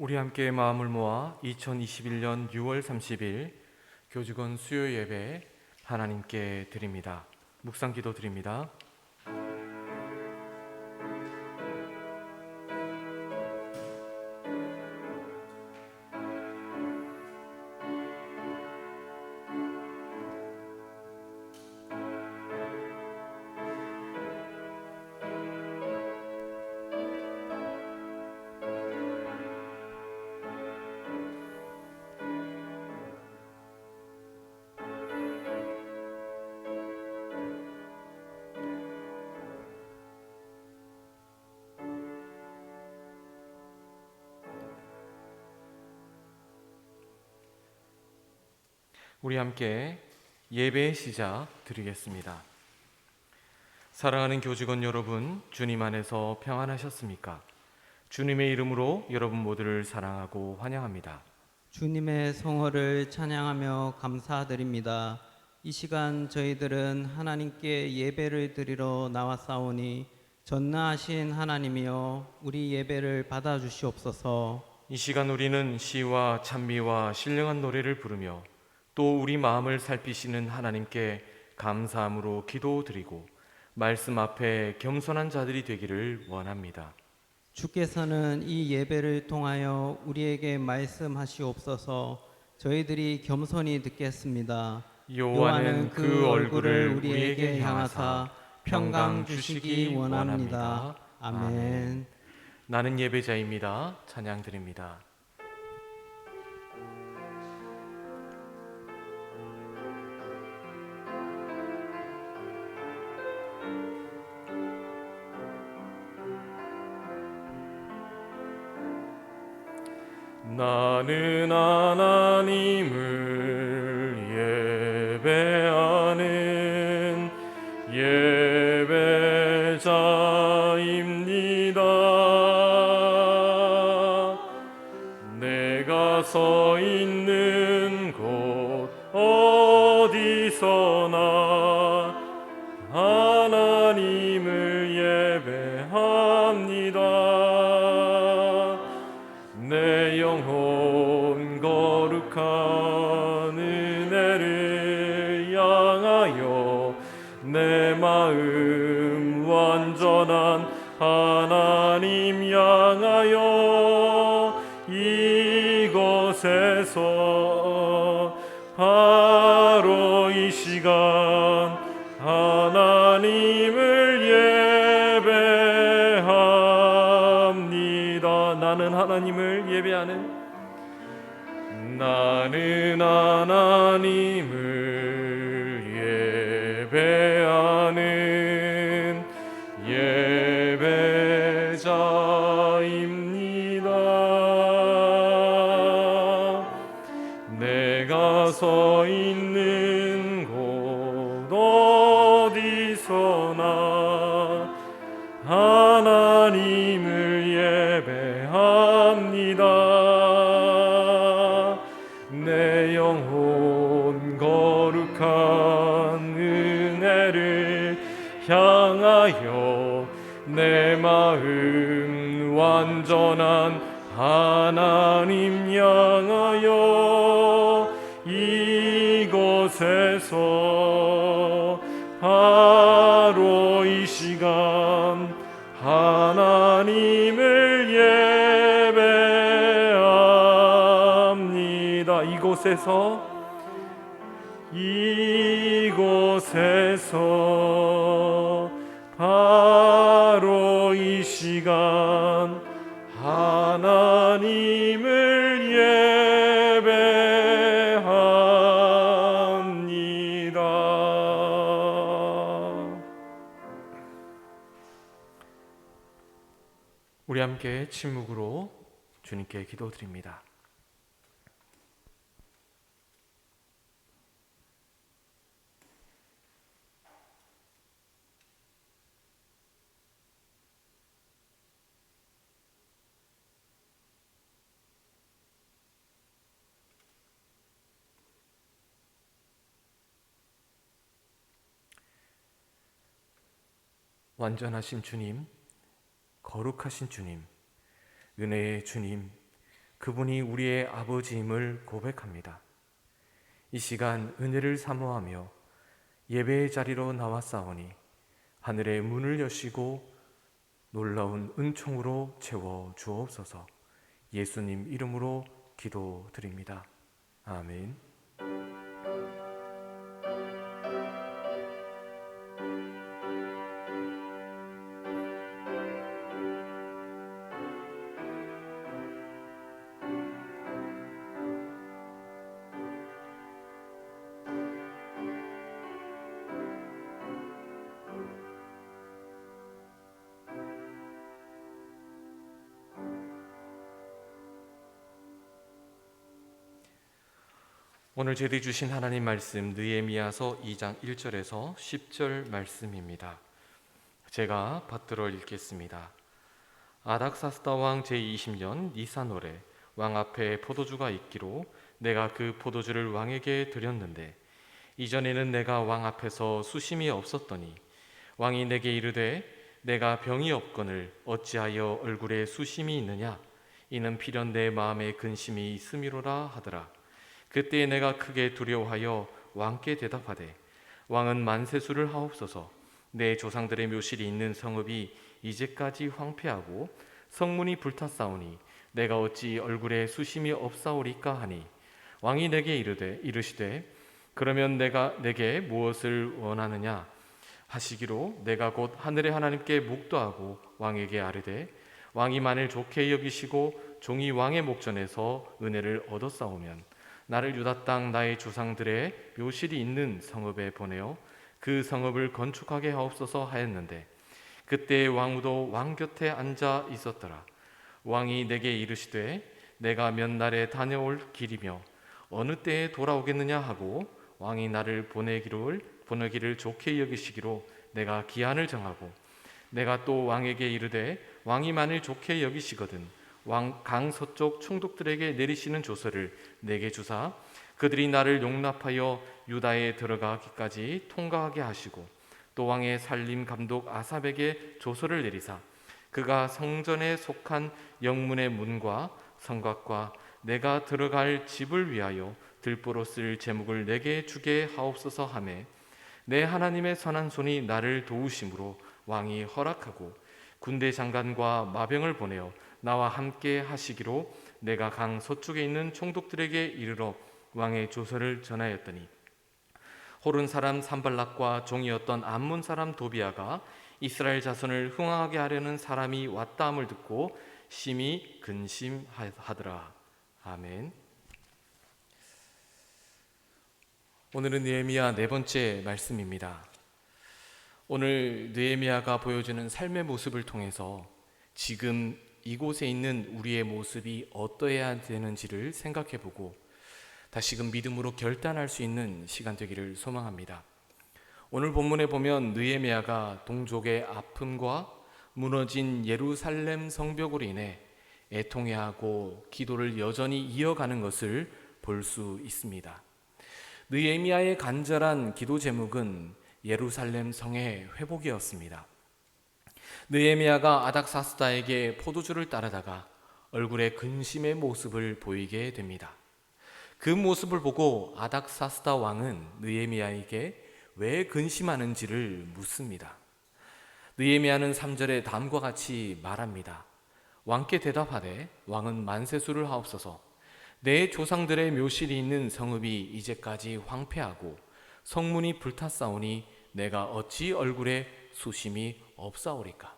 우리 함께 마음을 모아 2021년 6월 30일 교직원 수요 예배 하나님께 드립니다. 묵상 기도 드립니다. 우리 함께 예배의 시작 드리겠습니다. 사랑하는 교직원 여러분, 주님 안에서 평안하셨습니까? 주님의 이름으로 여러분 모두를 사랑하고 환영합니다. 주님의 성호를 찬양하며 감사드립니다. 이 시간 저희들은 하나님께 예배를 드리러 나왔사오니 전능하신 하나님이여 우리 예배를 받아주시옵소서. 이 시간 우리는 시와 찬미와 신령한 노래를 부르며 또 우리 마음을 살피시는 하나님께 감사함으로 기도드리고 말씀 앞에 겸손한 자들이 되기를 원합니다. 주께서는 이 예배를 통하여 우리에게 말씀하시옵소서. 저희들이 겸손히 듣겠습니다. 여호와는 그 얼굴을 우리에게 향하사 평강 주시기 원합니다. 아멘. 나는 예배자입니다. 찬양 드립니다. 나는 하나님을 예배하는 예배자입니다. 내가 서 있는 곳 어디서나 하나님을 예배합니다. 내 영혼 거룩한 은혜를 향하여 내 마음 완전한 하나님 향하여 이곳에서 바로 이 시간 하나님을 예배합니다. 나는 하나님을 예배하는 예배자입니다. 내가 서 있는 곳 어디서나 하나님을 예배합니다. 내 영혼 거룩한 은혜를 향하여 내 마음 완전한 하나님 향하여 이곳에서 바로 이 시간 하나님을 예배합니다. 이곳에서 바로 이 시간 하나님을 예배합니다. 우리 함께 침묵으로 주님께 기도드립니다. 완전하신 주님, 거룩하신 주님, 은혜의 주님, 그분이 우리의 아버지임을 고백합니다. 이 시간 은혜를 사모하며 예배의 자리로 나왔사오니 하늘의 문을 여시고 놀라운 은총으로 채워 주옵소서. 예수님 이름으로 기도드립니다. 아멘. 오늘 저희들이 주신 하나님 말씀 느헤미야서 2장 1절에서 10절 말씀입니다. 제가 받들어 읽겠습니다. 아닥사스다 왕 제20년 니산월에 왕 앞에 포도주가 있기로 내가 그 포도주를 왕에게 드렸는데 이전에는 내가 왕 앞에서 수심이 없었더니 왕이 내게 이르되 내가 병이 없거늘 어찌하여 얼굴에 수심이 있느냐 이는 필연 내 마음에 근심이 있음이로라 하더라. 그때 내가 크게 두려워하여 왕께 대답하되 왕은 만세수를 하옵소서. 내 조상들의 묘실이 있는 성읍이 이제까지 황폐하고 성문이 불탔사오니 내가 어찌 얼굴에 수심이 없사오리까 하니 왕이 내게 이르시되 그러면 내가 내게 무엇을 원하느냐 하시기로 내가 곧 하늘의 하나님께 묵도하고 왕에게 아뢰되 왕이 만일 좋게 여기시고 종이 왕의 목전에서 은혜를 얻었사오면 나를 유다 땅 나의 조상들의 묘실이 있는 성읍에 보내어 그 성읍을 건축하게 하옵소서 하였는데 그때 왕후도 왕 곁에 앉아 있었더라. 왕이 내게 이르시되 내가 몇 날에 다녀올 길이며 어느 때에 돌아오겠느냐 하고 왕이 나를 보내기를 좋게 여기시기로 내가 기한을 정하고 내가 또 왕에게 이르되 왕이 만일 좋게 여기시거든 강 서쪽 총독들에게 내리시는 조서를 내게 주사 그들이 나를 용납하여 유다에 들어가기까지 통과하게 하시고 또 왕의 살림 감독 아삽에게 조서를 내리사 그가 성전에 속한 영문의 문과 성곽과 내가 들어갈 집을 위하여 들보로 쓸 제목을 내게 주게 하옵소서 하매 내 하나님의 선한 손이 나를 도우심으로 왕이 허락하고 군대 장관과 마병을 보내어 나와 함께 하시기로 내가 강 서쪽에 있는 총독들에게 이르러 왕의 조서를 전하였더니 호른 사람 산발락과 종이었던 암몬 사람 도비아가 이스라엘 자손을 흥황하게 하려는 사람이 왔다함을 듣고 심히 근심하더라. 아멘. 오늘은 느헤미야 네 번째 말씀입니다. 오늘 느헤미야가 보여주는 삶의 모습을 통해서 지금 이곳에 있는 우리의 모습이 어떠해야 되는지를 생각해보고 다시금 믿음으로 결단할 수 있는 시간 되기를 소망합니다. 오늘 본문에 보면 느헤미야가 동족의 아픔과 무너진 예루살렘 성벽으로 인해 애통해하고 기도를 여전히 이어가는 것을 볼 수 있습니다. 느헤미야의 간절한 기도 제목은 예루살렘 성의 회복이었습니다. 느헤미야가 아닥사스다에게 포도주를 따르다가 얼굴에 근심의 모습을 보이게 됩니다. 그 모습을 보고 아닥사스다 왕은 느헤미야에게 왜 근심하는지를 묻습니다. 느헤미야는 3절에 다음과 같이 말합니다. 왕께 대답하되 왕은 만세수를 하옵소서. 내 조상들의 묘실이 있는 성읍이 이제까지 황폐하고 성문이 불탔사오니 내가 어찌 얼굴에 수심이 없사오리까.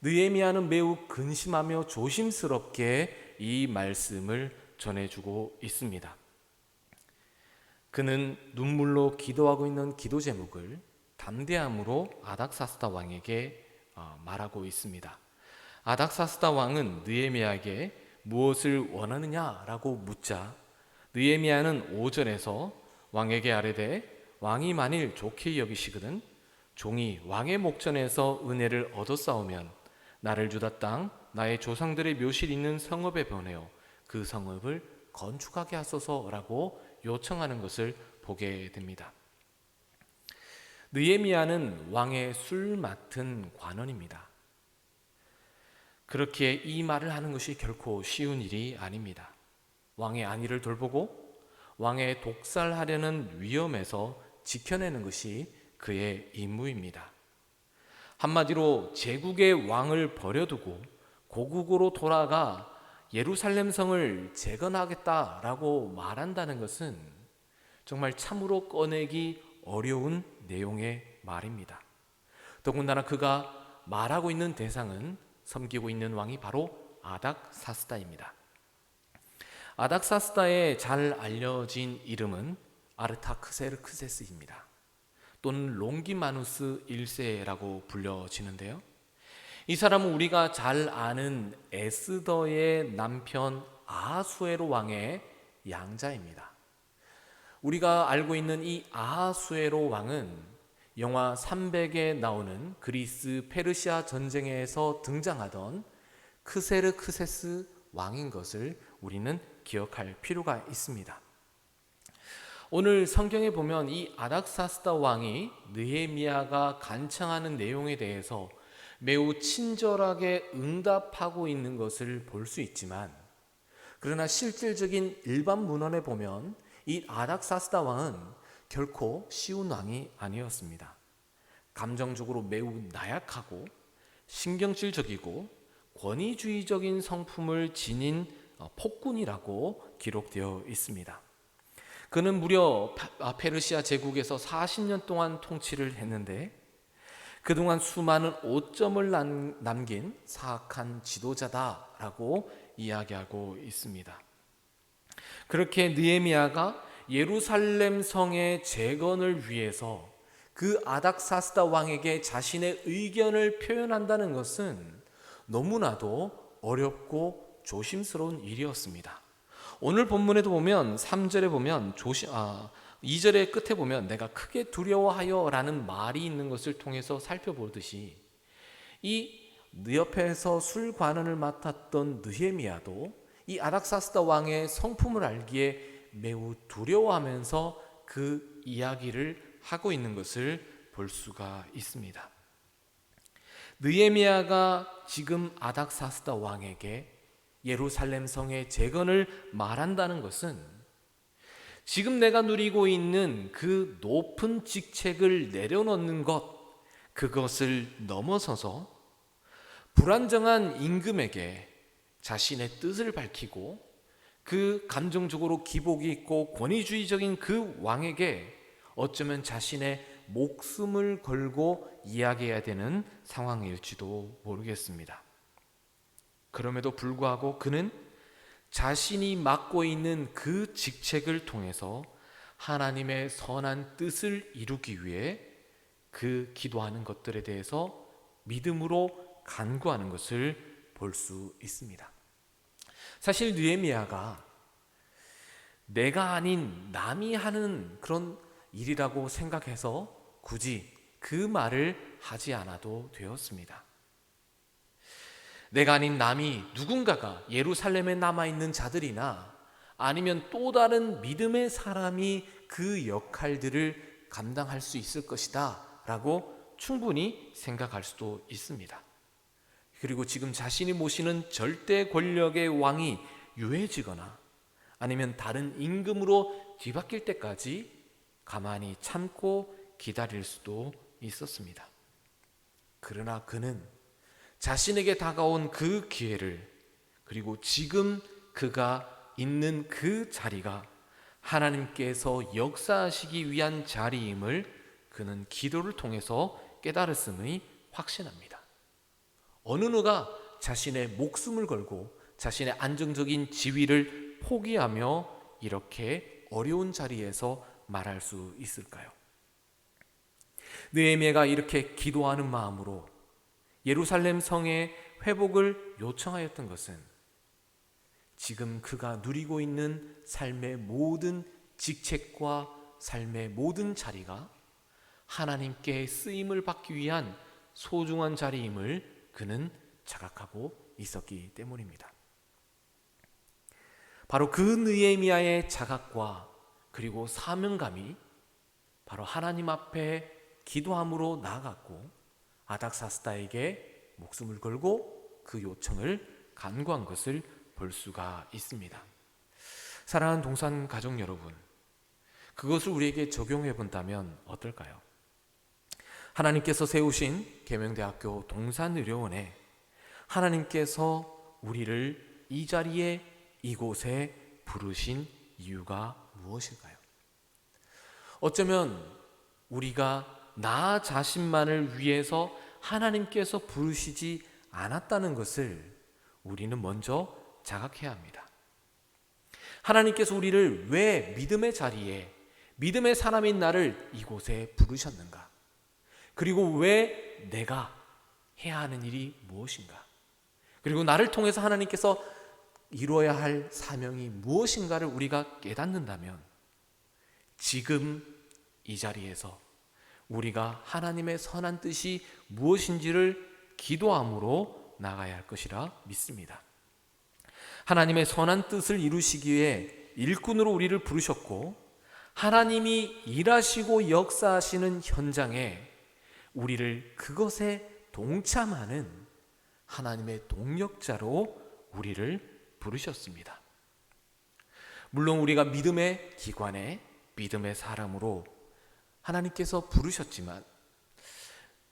느헤미야는 매우 근심하며 조심스럽게 이 말씀을 전해주고 있습니다. 그는 눈물로 기도하고 있는 기도 제목을 담대함으로 아닥사스다 왕에게 말하고 있습니다. 아닥사스다 왕은 느헤미야에게 무엇을 원하느냐라고 묻자 느헤미야는 5절에서 왕에게 아뢰되 왕이 만일 좋게 여기시거든 종이 왕의 목전에서 은혜를 얻어싸우면 나를 유다 땅 나의 조상들의 묘실 있는 성읍에 보내어 그 성읍을 건축하게 하소서라고 요청하는 것을 보게 됩니다. 느헤미야는 왕의 술 맡은 관원입니다. 그렇게 이 말을 하는 것이 결코 쉬운 일이 아닙니다. 왕의 안위를 돌보고 왕의 독살하려는 위험에서 지켜내는 것이 그의 임무입니다. 한마디로 제국의 왕을 버려두고 고국으로 돌아가 예루살렘 성을 재건하겠다라고 말한다는 것은 정말 참으로 꺼내기 어려운 내용의 말입니다. 더군다나 그가 말하고 있는 대상은 섬기고 있는 왕이 바로 아닥사스다입니다. 아닥사스다의 잘 알려진 이름은 아르타크세르크세스입니다. 또는 롱기마누스 1세라고 불려지는데요. 이 사람은 우리가 잘 아는 에스더의 남편 아하수에로 왕의 양자입니다. 우리가 알고 있는 이 아하수에로 왕은 영화 300에 나오는 그리스 페르시아 전쟁에서 등장하던 크세르크세스 왕인 것을 우리는 기억할 필요가 있습니다. 오늘 성경에 보면 이 아닥사스다 왕이 느헤미야가 간청하는 내용에 대해서 매우 친절하게 응답하고 있는 것을 볼 수 있지만, 그러나 실질적인 일반 문헌에 보면 이 아닥사스다 왕은 결코 쉬운 왕이 아니었습니다. 감정적으로 매우 나약하고 신경질적이고 권위주의적인 성품을 지닌 폭군이라고 기록되어 있습니다. 그는 무려 페르시아 제국에서 40년 동안 통치를 했는데 그동안 수많은 오점을 남긴 사악한 지도자다라고 이야기하고 있습니다. 그렇게 느헤미야가 예루살렘 성의 재건을 위해서 그 아닥사스다 왕에게 자신의 의견을 표현한다는 것은 너무나도 어렵고 조심스러운 일이었습니다. 오늘 본문에도 보면 3절에 보면 2절의 끝에 보면 내가 크게 두려워하여 라는 말이 있는 것을 통해서 살펴보듯이 이 옆에서 술 관원을 맡았던 느헤미야도 이 아닥사스다 왕의 성품을 알기에 매우 두려워하면서 그 이야기를 하고 있는 것을 볼 수가 있습니다. 느헤미야가 지금 아닥사스다 왕에게 예루살렘 성의 재건을 말한다는 것은 지금 내가 누리고 있는 그 높은 직책을 내려놓는 것, 그것을 넘어서서 불안정한 임금에게 자신의 뜻을 밝히고 그 감정적으로 기복이 있고 권위주의적인 그 왕에게 어쩌면 자신의 목숨을 걸고 이야기해야 되는 상황일지도 모르겠습니다. 그럼에도 불구하고 그는 자신이 맡고 있는 그 직책을 통해서 하나님의 선한 뜻을 이루기 위해 그 기도하는 것들에 대해서 믿음으로 간구하는 것을 볼 수 있습니다. 사실 느헤미야가 내가 아닌 남이 하는 그런 일이라고 생각해서 굳이 그 말을 하지 않아도 되었습니다. 내가 아닌 남이 누군가가 예루살렘에 남아있는 자들이나 아니면 또 다른 믿음의 사람이 그 역할들을 감당할 수 있을 것이다 라고 충분히 생각할 수도 있습니다. 그리고 지금 자신이 모시는 절대 권력의 왕이 유해지거나 아니면 다른 임금으로 뒤바뀔 때까지 가만히 참고 기다릴 수도 있었습니다. 그러나 그는 자신에게 다가온 그 기회를, 그리고 지금 그가 있는 그 자리가 하나님께서 역사하시기 위한 자리임을 그는 기도를 통해서 깨달았음이 확신합니다. 어느 누가 자신의 목숨을 걸고 자신의 안정적인 지위를 포기하며 이렇게 어려운 자리에서 말할 수 있을까요? 느헤미야가 이렇게 기도하는 마음으로 예루살렘 성의 회복을 요청하였던 것은 지금 그가 누리고 있는 삶의 모든 직책과 삶의 모든 자리가 하나님께 쓰임을 받기 위한 소중한 자리임을 그는 자각하고 있었기 때문입니다. 바로 그 느헤미야의 자각과 그리고 사명감이 바로 하나님 앞에 기도함으로 나아갔고 아닥사스다에게 목숨을 걸고 그 요청을 간구한 것을 볼 수가 있습니다. 사랑하는 동산 가족 여러분, 그것을 우리에게 적용해 본다면 어떨까요? 하나님께서 세우신 계명대학교 동산의료원에 하나님께서 우리를 이 자리에 이곳에 부르신 이유가 무엇일까요? 어쩌면 우리가 나 자신만을 위해서 하나님께서 부르시지 않았다는 것을 우리는 먼저 자각해야 합니다. 하나님께서 우리를 왜 믿음의 자리에, 믿음의 사람인 나를 이곳에 부르셨는가? 그리고 왜 내가 해야 하는 일이 무엇인가? 그리고 나를 통해서 하나님께서 이루어야 할 사명이 무엇인가를 우리가 깨닫는다면 지금 이 자리에서 우리가 하나님의 선한 뜻이 무엇인지를 기도함으로 나가야 할 것이라 믿습니다. 하나님의 선한 뜻을 이루시기 위해 일꾼으로 우리를 부르셨고, 하나님이 일하시고 역사하시는 현장에 우리를 그것에 동참하는 하나님의 동력자로 우리를 부르셨습니다. 물론 우리가 믿음의 기관에 믿음의 사람으로 하나님께서 부르셨지만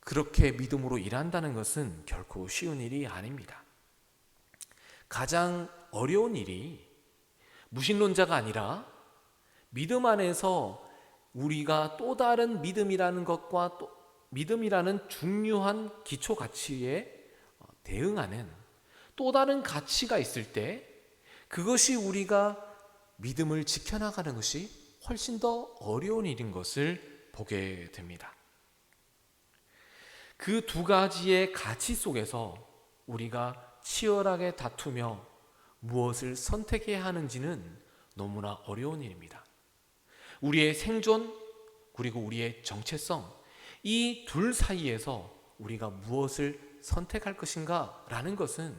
그렇게 믿음으로 일한다는 것은 결코 쉬운 일이 아닙니다. 가장 어려운 일이 무신론자가 아니라 믿음 안에서 우리가 또 다른 믿음이라는 것과 또 믿음이라는 중요한 기초 가치에 대응하는 또 다른 가치가 있을 때 그것이 우리가 믿음을 지켜나가는 것이 훨씬 더 어려운 일인 것을 보게 됩니다. 그 두 가지의 가치 속에서 우리가 치열하게 다투며 무엇을 선택해야 하는지는 너무나 어려운 일입니다. 우리의 생존 그리고 우리의 정체성, 이 둘 사이에서 우리가 무엇을 선택할 것인가 라는 것은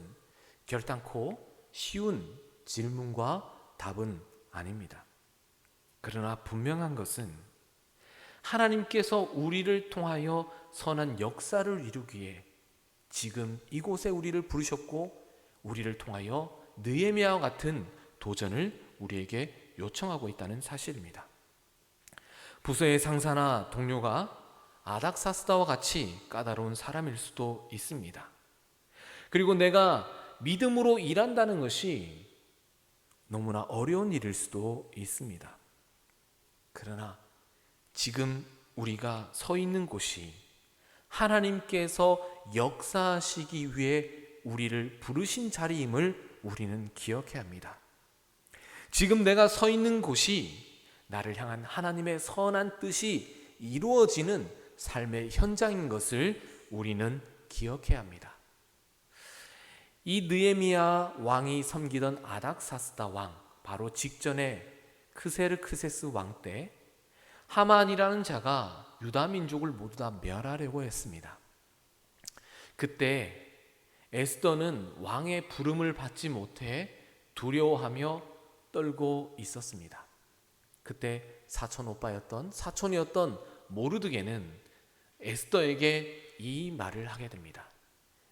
결단코 쉬운 질문과 답은 아닙니다. 그러나 분명한 것은 하나님께서 우리를 통하여 선한 역사를 이루기에 지금 이곳에 우리를 부르셨고, 우리를 통하여 느헤미야와 같은 도전을 우리에게 요청하고 있다는 사실입니다. 부서의 상사나 동료가 아닥사스다와 같이 까다로운 사람일 수도 있습니다. 그리고 내가 믿음으로 일한다는 것이 너무나 어려운 일일 수도 있습니다. 그러나 지금 우리가 서 있는 곳이 하나님께서 역사하시기 위해 우리를 부르신 자리임을 우리는 기억해야 합니다. 지금 내가 서 있는 곳이 나를 향한 하나님의 선한 뜻이 이루어지는 삶의 현장인 것을 우리는 기억해야 합니다. 이 느헤미야 왕이 섬기던 아닥사스다 왕, 바로 직전에 크세르크세스 왕 때 하만이라는 자가 유다 민족을 모두 다 멸하려고 했습니다. 그때 에스더는 왕의 부름을 받지 못해 두려워하며 떨고 있었습니다. 그때 사촌이었던 모르드게는 에스더에게 이 말을 하게 됩니다.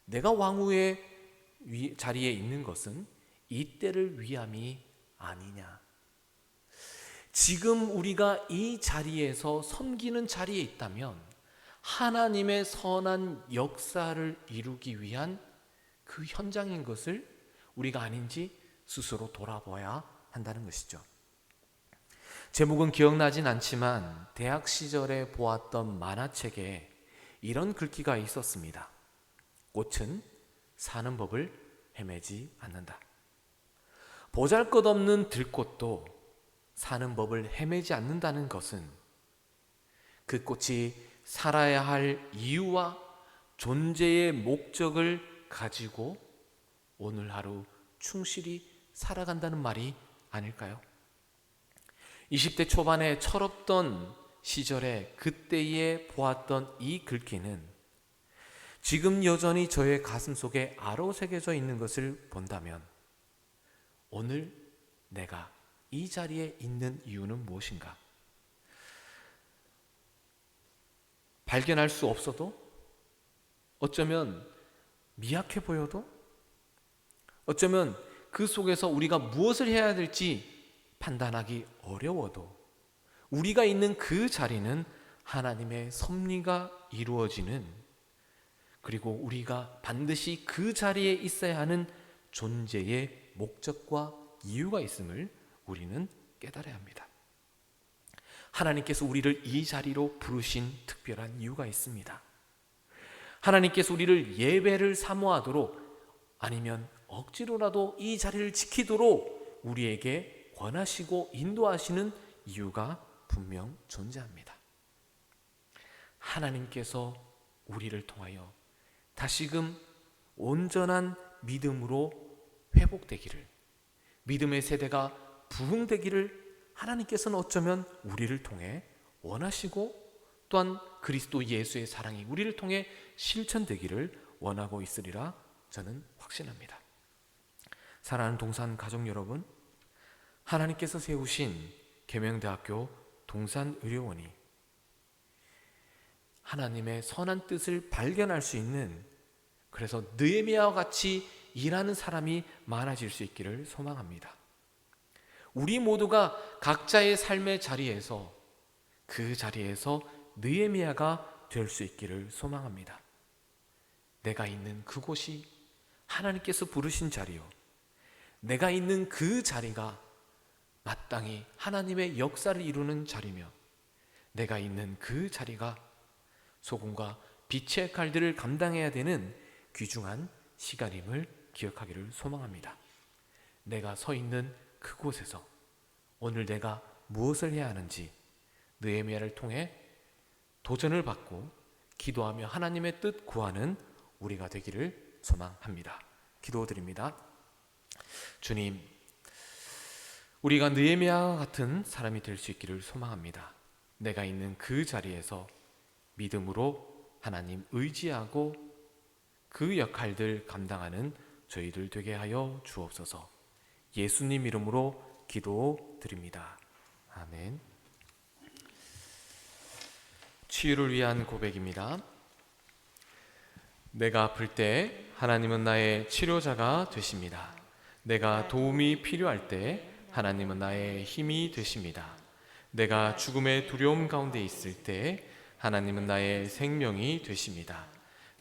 내가 왕후의 자리에 있는 것은 이때를 위함이 아니냐. 지금 우리가 이 자리에서 섬기는 자리에 있다면 하나님의 선한 역사를 이루기 위한 그 현장인 것을 우리가 아닌지 스스로 돌아봐야 한다는 것이죠. 제목은 기억나진 않지만 대학 시절에 보았던 만화책에 이런 글귀가 있었습니다. 꽃은 사는 법을 헤매지 않는다. 보잘것없는 들꽃도 사는 법을 헤매지 않는다는 것은 그 꽃이 살아야 할 이유와 존재의 목적을 가지고 오늘 하루 충실히 살아간다는 말이 아닐까요? 20대 초반에 철없던 시절에 그때에 보았던 이 글귀는 지금 여전히 저의 가슴 속에 아로새겨져 있는 것을 본다면 오늘 내가 이 자리에 있는 이유는 무엇인가? 발견할 수 없어도, 어쩌면 미약해 보여도 어쩌면 그 속에서 우리가 무엇을 해야 될지 판단하기 어려워도 우리가 있는 그 자리는 하나님의 섭리가 이루어지는, 그리고 우리가 반드시 그 자리에 있어야 하는 존재의 목적과 이유가 있음을 우리는 깨달아야 합니다. 하나님께서 우리를 이 자리로 부르신 특별한 이유가 있습니다. 하나님께서 우리를 예배를 사모하도록, 아니면 억지로라도 이 자리를 지키도록 우리에게 권하시고 인도하시는 이유가 분명 존재합니다. 하나님께서 우리를 통하여 다시금 온전한 믿음으로 회복되기를, 믿음의 세대가 부흥되기를 하나님께서는 어쩌면 우리를 통해 원하시고, 또한 그리스도 예수의 사랑이 우리를 통해 실천되기를 원하고 있으리라 저는 확신합니다. 사랑하는 동산 가족 여러분, 하나님께서 세우신 계명대학교 동산의료원이 하나님의 선한 뜻을 발견할 수 있는, 그래서 느헤미야와 같이 일하는 사람이 많아질 수 있기를 소망합니다. 우리 모두가 각자의 삶의 자리에서, 그 자리에서 느헤미야가 될 수 있기를 소망합니다. 내가 있는 그곳이 하나님께서 부르신 자리요, 내가 있는 그 자리가 마땅히 하나님의 역사를 이루는 자리며, 내가 있는 그 자리가 소금과 빛의 칼들을 감당해야 되는 귀중한 시간임을 기억하기를 소망합니다. 내가 서 있는 그곳에서 오늘 내가 무엇을 해야 하는지 느헤미야를 통해 도전을 받고 기도하며 하나님의 뜻 구하는 우리가 되기를 소망합니다. 기도드립니다. 주님, 우리가 느헤미야와 같은 사람이 될 수 있기를 소망합니다. 내가 있는 그 자리에서 믿음으로 하나님 의지하고 그 역할들 감당하는 저희들 되게 하여 주옵소서. 예수님 이름으로 기도드립니다. 아멘. 치유를 위한 고백입니다. 내가 아플 때 하나님은 나의 치료자가 되십니다. 내가 도움이 필요할 때 하나님은 나의 힘이 되십니다. 내가 죽음의 두려움 가운데 있을 때 하나님은 나의 생명이 되십니다.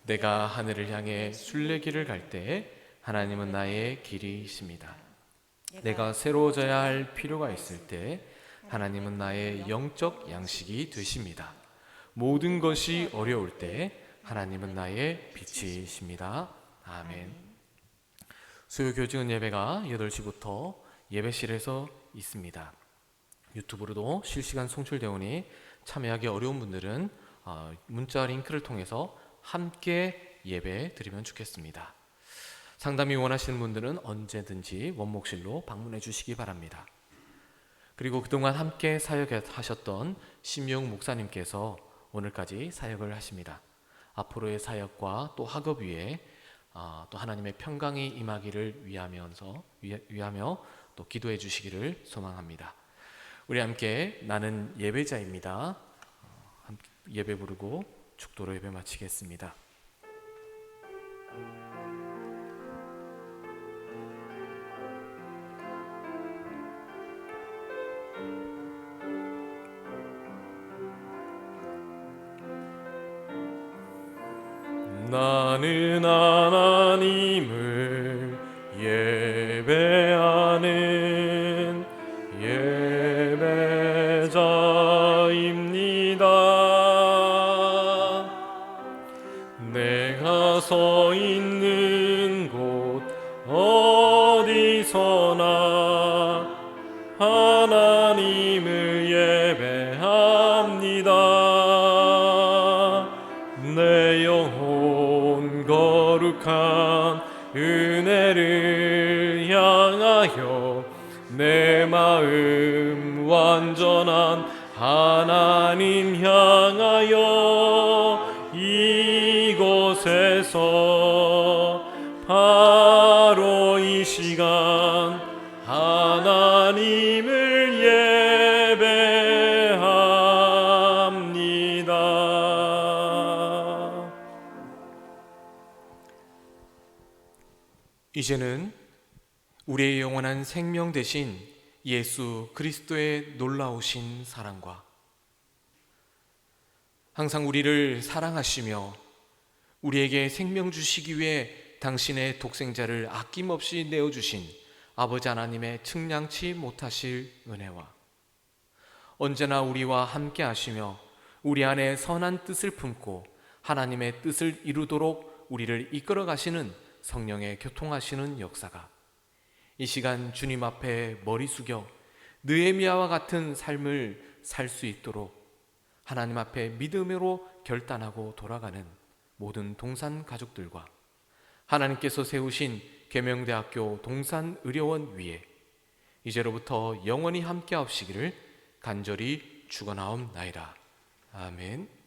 내가 하늘을 향해 순례길을 갈 때 하나님은 나의 길이십니다. 내가 새로워져야 할 필요가 있을 때 하나님은 나의 영적 양식이 되십니다. 모든 것이 어려울 때 하나님은 나의 빛이십니다. 아멘. 수요교직은 예배가 8시부터 예배실에서 있습니다. 유튜브로도 실시간 송출되오니 참여하기 어려운 분들은 문자 링크를 통해서 함께 예배 드리면 좋겠습니다. 상담이 원하시는 분들은 언제든지 원목실로 방문해 주시기 바랍니다. 그리고 그동안 함께 사역하셨던 심용 목사님께서 오늘까지 사역을 하십니다. 앞으로의 사역과 또 학업 위에 또 하나님의 평강이 임하기를 위하며 또 기도해 주시기를 소망합니다. 우리 함께 나는 예배자입니다. 예배 부르고 축도로 예배 마치겠습니다. 나는 하나님을 예배하는 예배자입니다. 내가 서 있는 곳 어디서나 하나님을 예배합니다. 내 영혼 거룩한 은혜를 향하여 내 마음 완전한 하나님 향하여 이곳에서 바로 이 시간 하나님을 예배합니다. 이제는 우리의 영원한 생명 대신 예수 그리스도의 놀라우신 사랑과 항상 우리를 사랑하시며 우리에게 생명 주시기 위해 당신의 독생자를 아낌없이 내어주신 아버지 하나님의 측량치 못하실 은혜와 언제나 우리와 함께 하시며 우리 안에 선한 뜻을 품고 하나님의 뜻을 이루도록 우리를 이끌어 가시는 성령의 교통하시는 역사가 이 시간 주님 앞에 머리 숙여 느헤미야와 같은 삶을 살 수 있도록 하나님 앞에 믿음으로 결단하고 돌아가는 모든 동산 가족들과 하나님께서 세우신 계명대학교 동산의료원 위에 이제로부터 영원히 함께 하시기를 간절히 축원하옵나이다. 아멘.